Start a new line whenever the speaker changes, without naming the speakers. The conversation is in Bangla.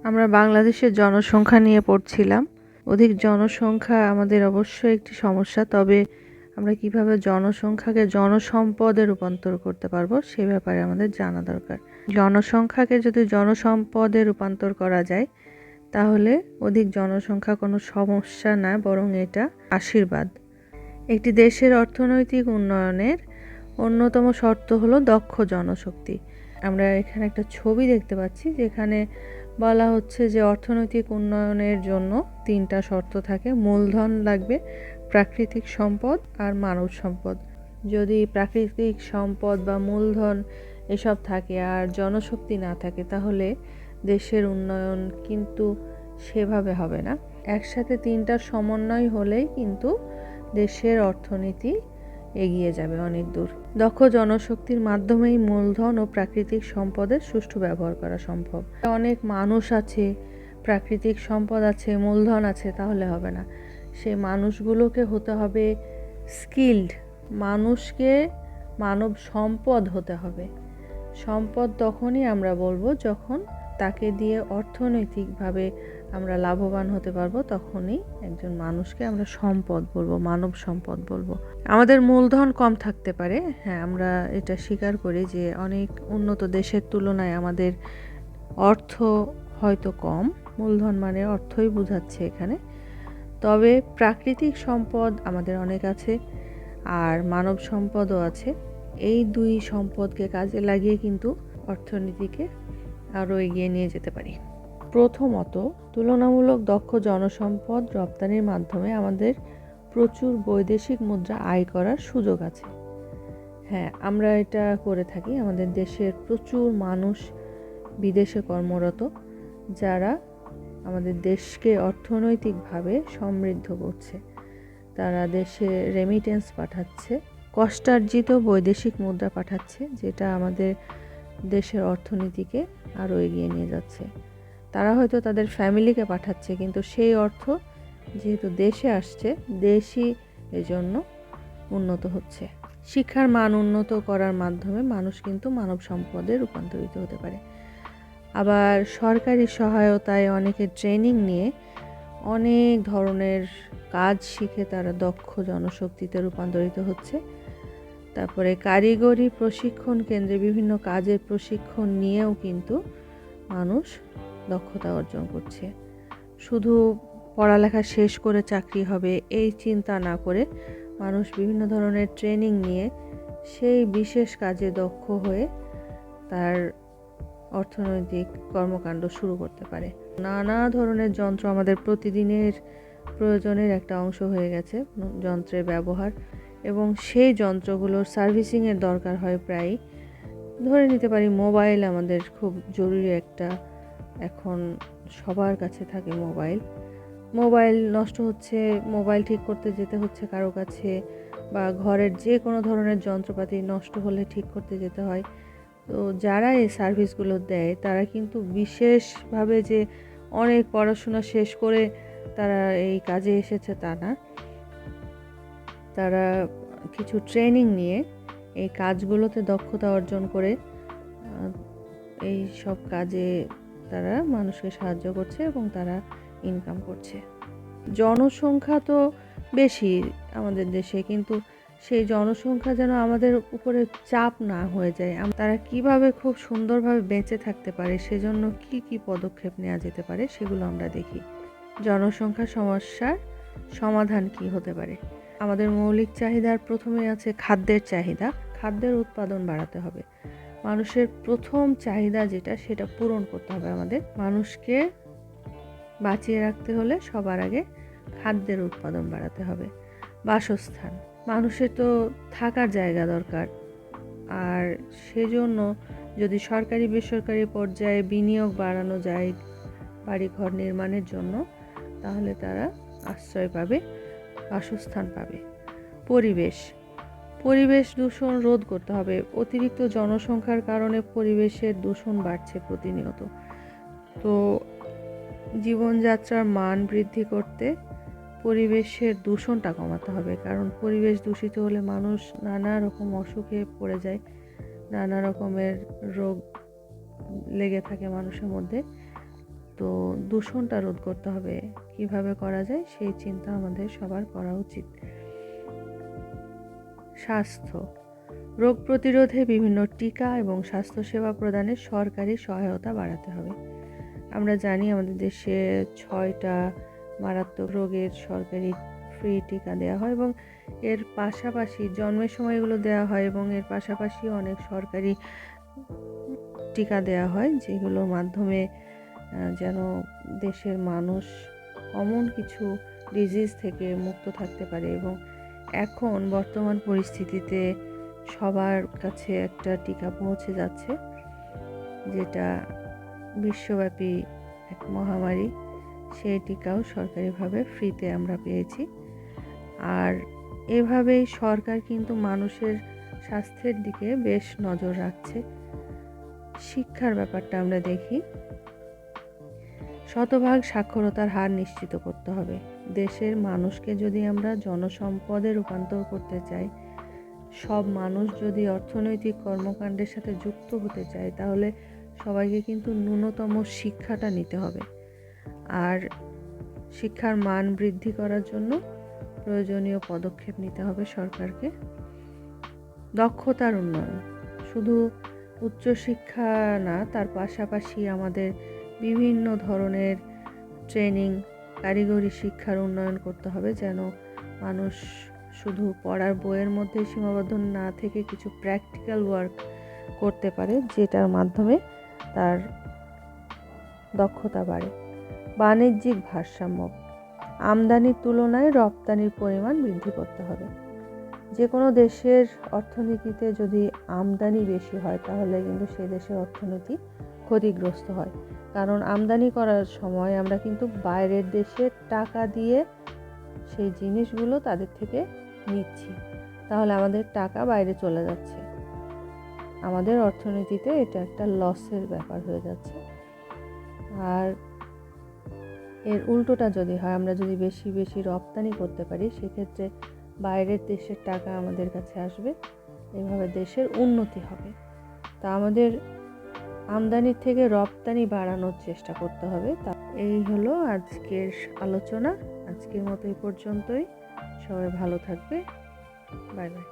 আমরা বাংলাদেশের জনসংখ্যা নিয়ে পড়ছিলাম। অধিক জনসংখ্যা আমাদের অবশ্যই একটি সমস্যা, তবে আমরা কিভাবে জনসংখ্যাকে জনসম্পদে রূপান্তর করতে পারবো সে ব্যাপারে আমাদের জানা দরকার। জনসংখ্যাকে যদি জনসম্পদে রূপান্তর করা যায় তাহলে অধিক জনসংখ্যা কোনো সমস্যা না, বরং এটা আশীর্বাদ। একটি দেশের অর্থনৈতিক উন্নয়নের অন্যতম শর্ত হলো দক্ষ জনশক্তি। আমরা এখানে একটা ছবি দেখতে পাচ্ছি যেখানে বলা হচ্ছে যে অর্থনৈতিক উন্নয়নের জন্য 3টা শর্ত থাকে। মূলধন লাগবে, প্রাকৃতিক সম্পদ আর মানব সম্পদ। যদি প্রাকৃতিক সম্পদ বা মূলধন এসব থাকে আর জনশক্তি না থাকে তাহলে দেশের উন্নয়ন কিন্তু সেভাবে হবে না। একসাথে 3টার সমন্বয় হলেই কিন্তু দেশের অর্থনীতি এগিয়ে যাবে অনেক দূর। দক্ষ জনশক্তির মাধ্যমেই মূলধন ও প্রাকৃতিক সম্পদের সুষ্ঠু ব্যবহার করা সম্ভব। অনেক মানুষ আছে, প্রাকৃতিক সম্পদ আছে, মূলধন আছে, তাহলে হবে না। সেই মানুষগুলোকে হতে হবে স্কিল্ড। মানুষকে মানব সম্পদ হতে হবে। সম্পদ তখনই আমরা বলবো যখন তাকে দিয়ে অর্থনৈতিকভাবে আমরা লাভবান হতে পারবো, তখনই একজন মানুষকে আমরা সম্পদ বলবো, মানব সম্পদ বলবো। আমাদের মূলধন কম থাকতে পারে, হ্যাঁ, আমরা এটা স্বীকার করি যে অনেক উন্নত দেশের তুলনায় আমাদের অর্থ হয়তো কম। মূলধন মানে অর্থই বোঝাচ্ছে এখানে। তবে প্রাকৃতিক সম্পদ আমাদের অনেক আছে আর মানব সম্পদও আছে। এই 2 সম্পদকে কাজে লাগিয়ে কিন্তু অর্থনীতিকে আরও এগিয়ে নিয়ে যেতে পারি। প্রথমত, তুলনামূলক দক্ষ জনসম্পদ রপ্তানির মাধ্যমে আমাদের প্রচুর বৈদেশিক মুদ্রা আয় করার সুযোগ আছে। হ্যাঁ, আমরা এটা করে থাকি। আমাদের দেশের প্রচুর মানুষ বিদেশে কর্মরত, যারা আমাদের দেশকে অর্থনৈতিকভাবে সমৃদ্ধ করছে। তারা দেশে রেমিটেন্স পাঠাচ্ছে, কষ্টার্জিত বৈদেশিক মুদ্রা পাঠাচ্ছে, যেটা আমাদের দেশের অর্থনীতিকে আরও এগিয়ে নিয়ে যাচ্ছে। তারা হয়তো তাদের ফ্যামিলিকে পাঠাচ্ছে, কিন্তু সেই অর্থ যেহেতু দেশে আসছে, দেশই এজন্য উন্নত হচ্ছে। শিক্ষার মান উন্নত করার মাধ্যমে মানুষ কিন্তু মানব সম্পদে রূপান্তরিত হতে পারে। আবার সরকারি সহায়তায় অনেকে ট্রেনিং নিয়ে অনেক ধরনের কাজ শিখে তারা দক্ষ জনশক্তিতে রূপান্তরিত হচ্ছে। তারপরে কারিগরি প্রশিক্ষণ কেন্দ্রে বিভিন্ন কাজের প্রশিক্ষণ নিয়েও কিন্তু মানুষ দক্ষতা অর্জন করছে। শুধু পড়ালেখা শেষ করে চাকরি হবে এই চিন্তা না করে মানুষ বিভিন্ন ধরনের ট্রেনিং নিয়ে সেই বিশেষ কাজে দক্ষ হয়ে তার অর্থনৈতিক কর্মকাণ্ড শুরু করতে পারে। নানা ধরনের যন্ত্র আমাদের প্রতিদিনের প্রয়োজনের একটা অংশ হয়ে গেছে, যন্ত্রের ব্যবহার, এবং সেই যন্ত্রগুলোর সার্ভিসিংয়ের দরকার হয় প্রায়। ধরে নিতে পারি মোবাইল আমাদের খুব জরুরি একটা, এখন সবার কাছে থাকে মোবাইল। মোবাইল নষ্ট হচ্ছে, মোবাইল ঠিক করতে যেতে হচ্ছে কারো কাছে, বা ঘরের যে কোনো ধরনের যন্ত্রপাতি নষ্ট হলে ঠিক করতে যেতে হয়। তো যারা এই সার্ভিসগুলো দেয় তারা কিন্তু বিশেষভাবে যে অনেক পড়াশোনা শেষ করে তারা এই কাজে এসেছে তা না। তারা কিছু ট্রেনিং নিয়ে এই কাজগুলোতে দক্ষতা অর্জন করে এই সব কাজে তারা মানুষকে সাহায্য করছে এবং তারা ইনকাম করছে। জনসংখ্যা তো বেশি আমাদের দেশে, কিন্তু সেই জনসংখ্যা যেন আমাদের উপরে চাপ না হয়ে যায়। তারা কিভাবে খুব সুন্দরভাবে বেঁচে থাকতে পারে সেজন্য কি কি পদক্ষেপ নেওয়া যেতে পারে সেগুলো আমরা দেখি। জনসংখ্যা সমস্যার সমাধান কি হতে পারে? আমাদের মৌলিক চাহিদার প্রথমে আছে খাদ্যের চাহিদা। খাদ্যের উৎপাদন বাড়াতে হবে। মানুষের প্রথম চাহিদা যেটা, সেটা পূরণ করতে হবে আমাদের। মানুষকে বাঁচিয়ে রাখতে হলে সবার আগে খাদ্যের উৎপাদন বাড়াতে হবে। বাসস্থান, মানুষের তো থাকার জায়গা দরকার, আর সেজন্য যদি সরকারি বেসরকারি পর্যায়ে বিনিয়োগ বাড়ানো যায় বাড়িঘর নির্মাণের জন্য, তাহলে তারা আশ্রয় পাবে, বাসস্থান পাবে। পরিবেশ দূষণ রোধ করতে হবে। অতিরিক্ত জনসংখ্যার কারণে পরিবেশের দূষণ বাড়ছে প্রতিনিয়ত। তো জীবনযাত্রার মান বৃদ্ধি করতে পরিবেশের দূষণটা কমাতে হবে, কারণ পরিবেশ দূষিত হলে মানুষ নানা রকম অসুখে পড়ে যায়, নানা রকমের রোগ লেগে থাকে মানুষের মধ্যে। তো দূষণটা রোধ করতে হবে, কিভাবে করা যায় সেই চিন্তা আমাদের সবার করা উচিত। স্বাস্থ্য, রোগ প্রতিরোধে বিভিন্ন টিকা এবং স্বাস্থ্যসেবা প্রদানে সরকারি সহায়তা বাড়াতে হবে। আমরা জানি আমাদের দেশে 6টা মারাত্মক রোগের সরকারি ফ্রি টিকা দেওয়া হয় এবং এর পাশাপাশি জন্মের সময় এগুলো দেওয়া হয় এবং এর পাশাপাশি অনেক সরকারি টিকা দেওয়া হয় যেগুলোর মাধ্যমে যেন দেশের মানুষ কমন কিছু ডিজিজ থেকে মুক্ত থাকতে পারে। এবং এখন বর্তমান পরিস্থিতিতে সবার কাছে একটা টিকা পৌঁছে যাচ্ছে, যেটা বিশ্বব্যাপী এক মহামারী। সেই টিকাও সরকারিভাবে ফ্রিতে আমরা পেয়েছি। আর এভাবেই সরকার কিন্তু মানুষের স্বাস্থ্যের দিকে বেশ নজর রাখছে। শিক্ষার ব্যাপারটা আমরা দেখি, শতভাগ সাক্ষরতার হার নিশ্চিত করতে হবে। দেশের মানুষকে যদি আমরা জনসম্পদে রূপান্তর করতে চাই, সব মানুষ যদি অর্থনৈতিক কর্মকাণ্ডের সাথে যুক্ত হতে চায়, তাহলে সবাইকে কিন্তু ন্যূনতম শিক্ষাটা নিতে হবে। আর শিক্ষার মান বৃদ্ধি করার জন্য প্রয়োজনীয় পদক্ষেপ নিতে হবে সরকারকে। দক্ষতার উন্নয়ন, শুধু উচ্চশিক্ষা না, তার পাশাপাশি আমাদের বিভিন্ন ধরনের ট্রেনিং, কারিগরি শিক্ষার উন্নয়ন করতে হবে, যেন মানুষ শুধু পড়ার বইয়ের মধ্যে সীমাবদ্ধ না থেকে কিছু প্র্যাকটিক্যাল ওয়ার্ক করতে পারে, যেটার মাধ্যমে তার দক্ষতা বাড়ে। বাণিজ্যিক ভারসাম্য, আমদানির তুলনায় রপ্তানির পরিমাণ বৃদ্ধি করতে হবে। যে কোনো দেশের অর্থনীতিতে যদি আমদানি বেশি হয়, তাহলে কিন্তু সেই দেশের অর্থনীতি ক্ষতিগ্রস্ত হয়। কারণ আমদানি করার সময় আমরা কিন্তু বাইরের দেশে টাকা দিয়ে সেই জিনিসগুলো তাদের থেকে নিচ্ছি, তাহলে আমাদের টাকা বাইরে চলে যাচ্ছে, আমাদের অর্থনীতিতে এটা একটা লসের ব্যাপার হয়ে যাচ্ছে। আর এর উল্টোটা যদি হয়, আমরা যদি বেশি বেশি রপ্তানি করতে পারি, সেক্ষেত্রে বাইরের দেশের টাকা আমাদের কাছে আসবে, এভাবে দেশের উন্নতি হবে। তা আমাদের আমদানির থেকে রপ্তানি বাড়ানোর চেষ্টা করতে হবে। তা এই হলো আজকের আলোচনা। আজকের মতো এই পর্যন্তই। সবাই ভালো থাকবে। Bye bye.